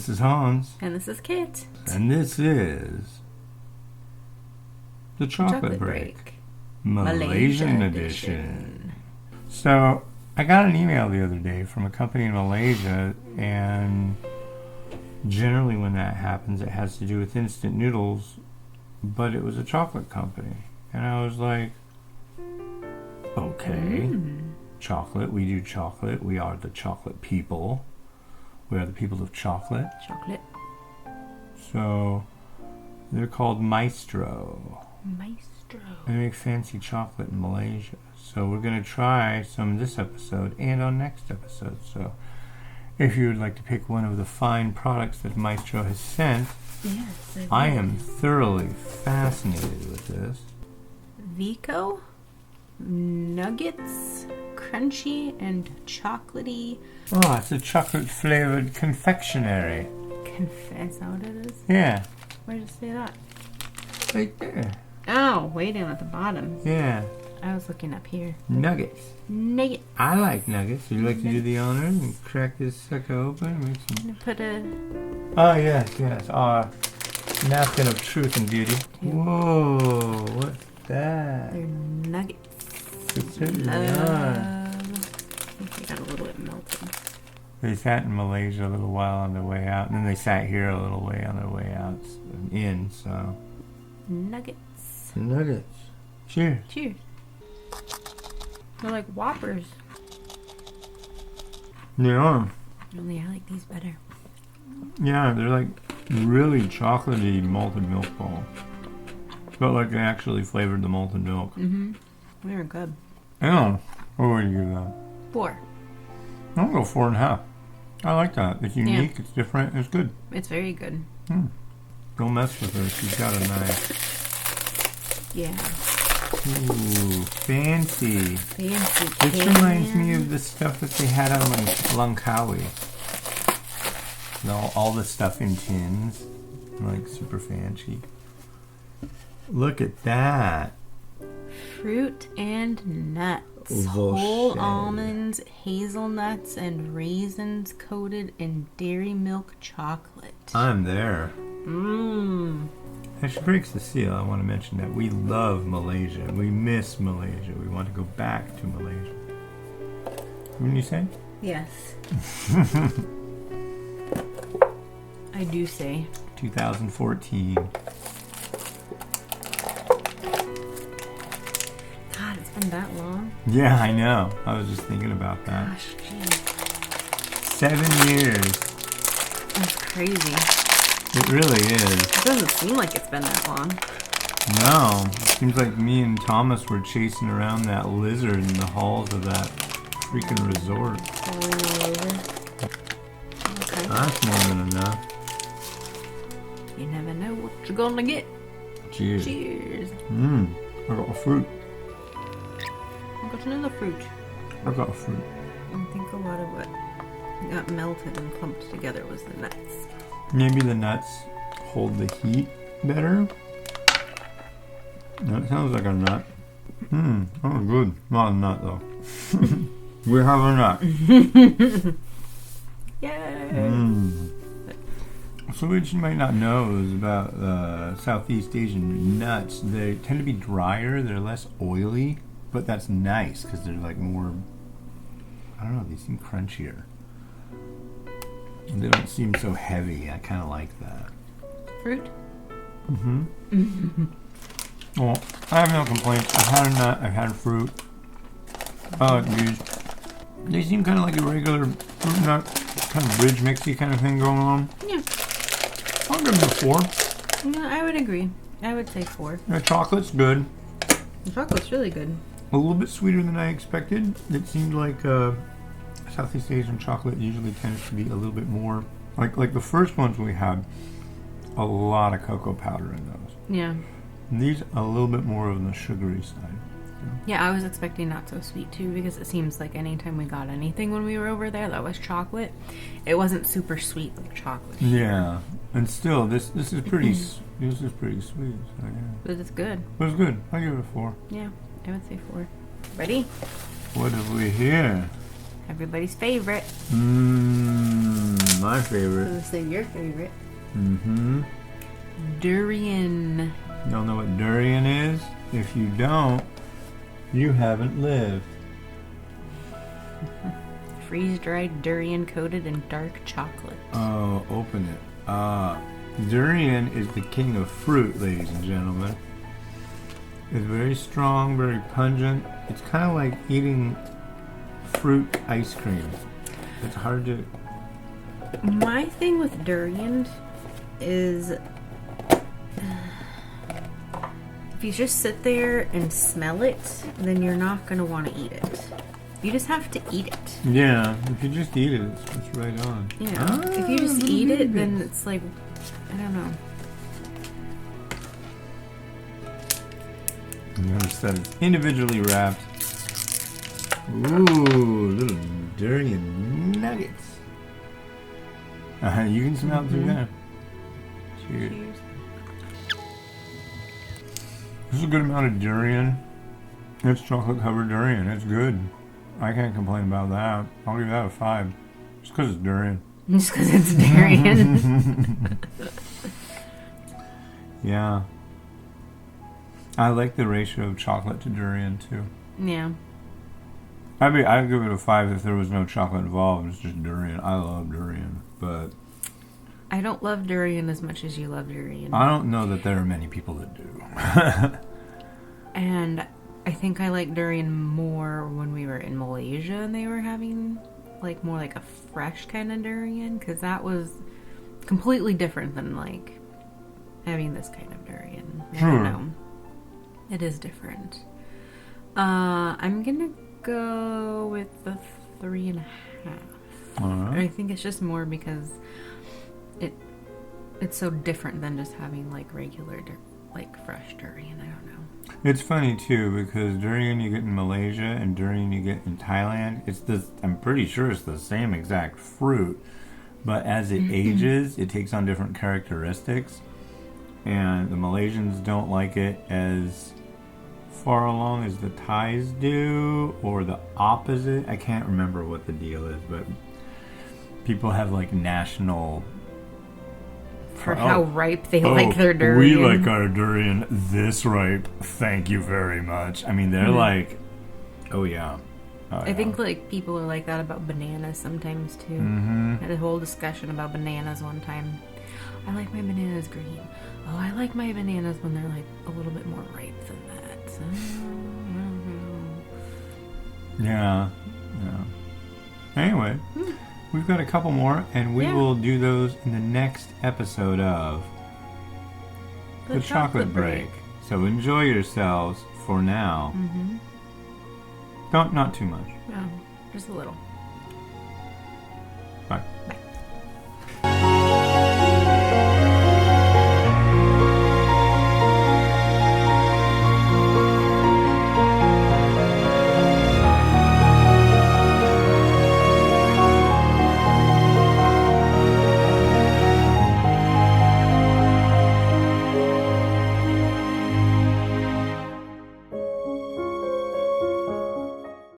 This is Hans. And this is Kit. And this is the Chocolate Break. Malaysian edition. So, I got an email the other day from a company in Malaysia, and generally when that happens it has to do with instant noodles, but it was a chocolate company. And I was like, okay, chocolate, we do chocolate, we are the chocolate people. We are the people of chocolate. Chocolate. So, they're called Maestro. Maestro. They make fancy chocolate in Malaysia. So we're going to try some this episode and on next episode. So if you would like to pick one of the fine products that Maestro has sent, yes, I am thoroughly fascinated with this. Vico Nuggets, crunchy and chocolatey. Oh, it's a chocolate flavored confectionery. Is that what it is? Yeah. Where does it say that? Right there. Oh, way down at the bottom. Yeah. I was looking up here. Nuggets. Nuggets. I like nuggets. Would you like to do the honors and crack this sucker open? Make some... Put a... Oh, yes. Napkin of truth and beauty. Whoa, what's that? They're nuggets. It's certainly are. I think they got a little bit melted. They sat in Malaysia a little while on their way out, and then they sat here a little way on their way out in, so... Nuggets. Nuggets. Cheers. Cheers. They're like Whoppers. They are. Only I like these better. Yeah, they're like really chocolatey malted milk ball. But like they actually flavored the malted milk. Mm-hmm. They're good. Yeah. What would you give that? 4. I'll go 4.5. I like that. It's unique, it's different, it's good. It's very good. Don't mess with her, she's got a knife. Yeah. Ooh, fancy. Fancy. This reminds me of the stuff that they had on Langkawi. All the stuff in tins. Like super fancy. Look at that. Fruit and nuts. Whole almonds, hazelnuts, and raisins coated in dairy milk chocolate. I'm there. Mmm. As she breaks the seal, I want to mention that we love Malaysia. We miss Malaysia. We want to go back to Malaysia. Wouldn't you say? Yes. I do say. 2014. God, it's been that long. Yeah, I know. I was just thinking about that. Gosh, geez. 7 years. That's crazy. It really is. It doesn't seem like it's been that long. No. It seems like me and Thomas were chasing around that lizard in the halls of that freaking resort. Okay. That's more than enough. You never know what you're gonna get. Cheers. Cheers. I got a fruit. I got another fruit. I got a fruit. I think a lot of what got melted and clumped together was the nuts. Maybe the nuts hold the heat better. That sounds like a nut. Oh, good. Not a nut, though. We have a nut. Yay! So what you might not know is about Southeast Asian nuts. They tend to be drier. They're less oily. But that's nice because they're like more... I don't know. They seem crunchier. And they don't seem so heavy. I kind of like that. Fruit? Well, I have no complaints. I've had a nut. I've had fruit. These. They seem kind of like a regular fruit nut, kind of bridge mixy kind of thing going on. Yeah. I'll give them a 4. Yeah, I would agree. I would say 4. The chocolate's good. The chocolate's really good. A little bit sweeter than I expected. It seemed like Southeast Asian chocolate usually tends to be a little bit more... Like the first ones we had, a lot of cocoa powder in those. Yeah. And these, a little bit more on the sugary side. Yeah, I was expecting not so sweet too, because it seems like anytime we got anything when we were over there that was chocolate, it wasn't super sweet like chocolate. Yeah, and still, this is pretty this is pretty sweet. So yeah. But it's good. It was good. I give it a 4. Yeah, I would say 4. Ready? What have we here? Everybody's favorite. Mmm. my I favorite. was say your favorite. Mm-hmm. Durian. You don't know what durian is? If you don't, you haven't lived. Freeze-dried durian coated in dark chocolate. Oh, open it. Durian is the king of fruit, ladies and gentlemen. It's very strong, very pungent. It's kind of like eating fruit ice cream. It's hard to... My thing with durian is if you just sit there and smell it, then you're not going to want to eat it. You just have to eat it. Yeah, if you just eat it, it's right on. Yeah. If you just eat it, then it's like, I don't know. You notice that it's individually wrapped. Ooh, little Durian Nuggets. You can smell it through there. Cheers. Cheers. This is a good amount of durian. It's chocolate covered durian. It's good. I can't complain about that. I'll give that a 5. Just because it's durian. Just because it's durian. Yeah. I like the ratio of chocolate to durian too. Yeah. I mean, I'd give it a 5 if there was no chocolate involved. It's just durian. I love durian, but I don't love durian as much as you love durian. I don't know that there are many people that do. And I think I like durian more when we were in Malaysia and they were having like more like a fresh kind of durian, because that was completely different than like having this kind of durian. I don't know. It is different. I'm gonna go with the 3.5. Alright. I think it's just more because it's so different than just having like regular like fresh durian. I don't know. It's funny too, because durian you get in Malaysia and durian you get in Thailand, it's this, I'm pretty sure it's the same exact fruit, but as it ages, it takes on different characteristics, and the Malaysians don't like it as far along as the Thais do, or the opposite. I can't remember what the deal is, but people have like national For how ripe they like their durian. We like our durian this ripe, thank you very much. I mean, they're like, oh yeah. I think like people are like that about bananas sometimes too. I had a whole discussion about bananas one time. I like my bananas green. Oh, I like my bananas when they're like a little bit more ripe than that. So, I don't know. Yeah. Anyway, we've got a couple more, and we will do those in the next episode of The Chocolate Break. So enjoy yourselves for now. Not too much. No, just a little.